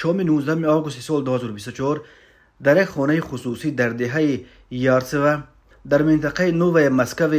شام 19 آگوست سال 2024 در یک خانه خصوصی در دهه یارتسوه در منطقه نووی مسکو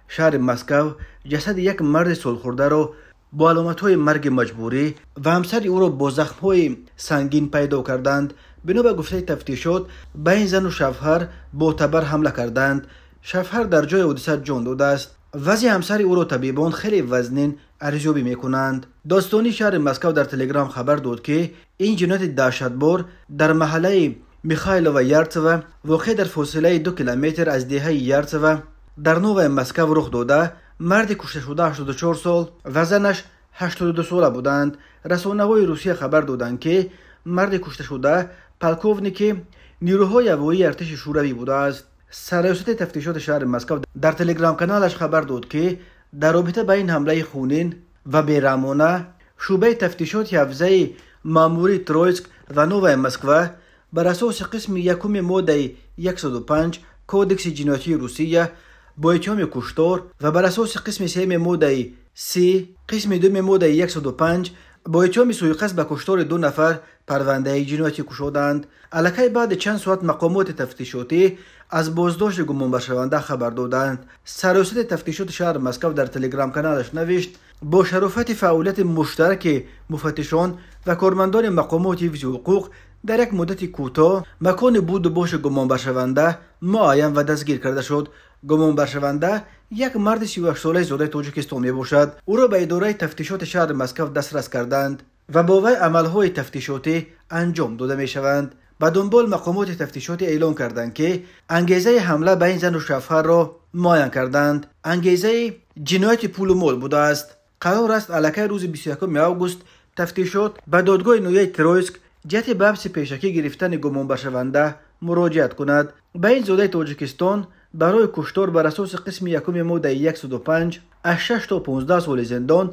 شهر مسکو جسد یک مرد سالخورده را با علامت‌های مرگ مجبوری و همسر او را با زخم‌های سنگین پیدا کردند. بنا به گفته تفتیشات به این زن و شوهر با تبر حمله کردند. شوهر در جای حادثه جان داده است. وضع همسر او را طبیبان خیلی وزنین ارزیابی میکنند. داستانی شهر مسکو در تلگرام خبر داد که این جنایت دهشتبار در محله میخایلوو یارتسوه واقع در فاصله 2 کیلومتر از دهه یارتسوه در نووی مسکو رخ داده. مرد کشته شده 84 سال و زنش 82 ساله بودند. رسانه‌های روسیه خبر دادند که مرد کشته شده پالکوونیک نیروهای هوایی ارتش شوروی بوده است. سرایست تفتیشات شهر مسکو در تلگرام کانالش خبر داد که در رابطه با این حمله خونین و بیرحمانه شعبه تفتیشات حوزه ماموری ترویسک و نووی مسکو بر اساس قسم یکم ماده 105 کودکس جنایتی روسیه با اتهام کشتار و بر اساس قسم 3 ماده 3 قسم 2 ماده 105 با اتهام سوءقصد به کشتار 2 نفر پرونده جنایتی گشودند. الکی بعد چند ساعت مقامات تفتیشاتی از بازداشت گمانبر شونده خبر دادند. سرایست تفتیشات شهر مسکو در تلگرام کانالش نوشت با شرافت فعالیت مشترک مفتشان و کارمندان مقامات حفظ حقوق در یک مدت کوتاه مکان بود و باش گمانبر شونده معین و دستگیر کرده شد. گمانبر شونده یک مرد 38 ساله زاده تاجیکستان می باشد. او را به اداره تفتیشات شهر مسکو دسترس کردند و با وی عملهای تفتیشاتی انجام داده می شوند. به دنبال مقامات تفتیشاتی اعلام کردند که انگیزه حمله به این زن و شوهر را معین کردند. انگیزه جنایت پول و مال بوده است. قرار است الکی روز 21 آگوست تفتیشات به دادگاه نویه ترویسک جهت به حبس پیشکی گرفتن گمانبر شونده مراجعت کند. به این زاده تاجیکستان برای کشتار بر اساس قسم یکم ماده 105 از 6 تا 15 سال زندان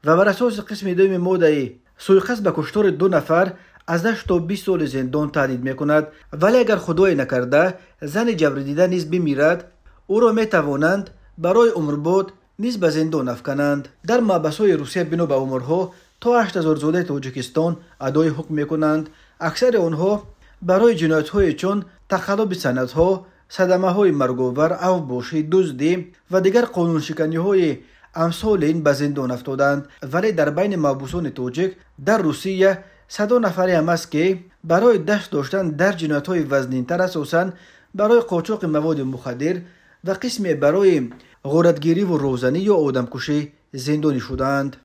و بر اساس قسم 2 ماده سوءقصد به کشتار 2 نفر از 8 تا 20 سال زندان تهدید میکند. ولی اگر خدای نکرده زن جبر دیده نیز بمیرد او را میتوانند برای عمرباد نیز به زندان افکنند. در محبس‌های روسیه بنا به عمرها تا 8000 زاده تاجیکستان ادای حکم میکنند. اکثر آنها برای جنایت‌های چون تخلف سندها، صدمه‌های مرگ‌آور، اوباشی، دزدی و دیگر قانون شکنی‌های امثال این به زندان افتادند. ولی در بین محبوسان تاجیک در روسیه صد نفری هم است که برای دست داشتن در جنایت‌های وزنین‌تر اساساً برای قاچاق مواد مخدر و قسمی برای غارتگیری و روزنی یا آدمکشی زندانی شدند.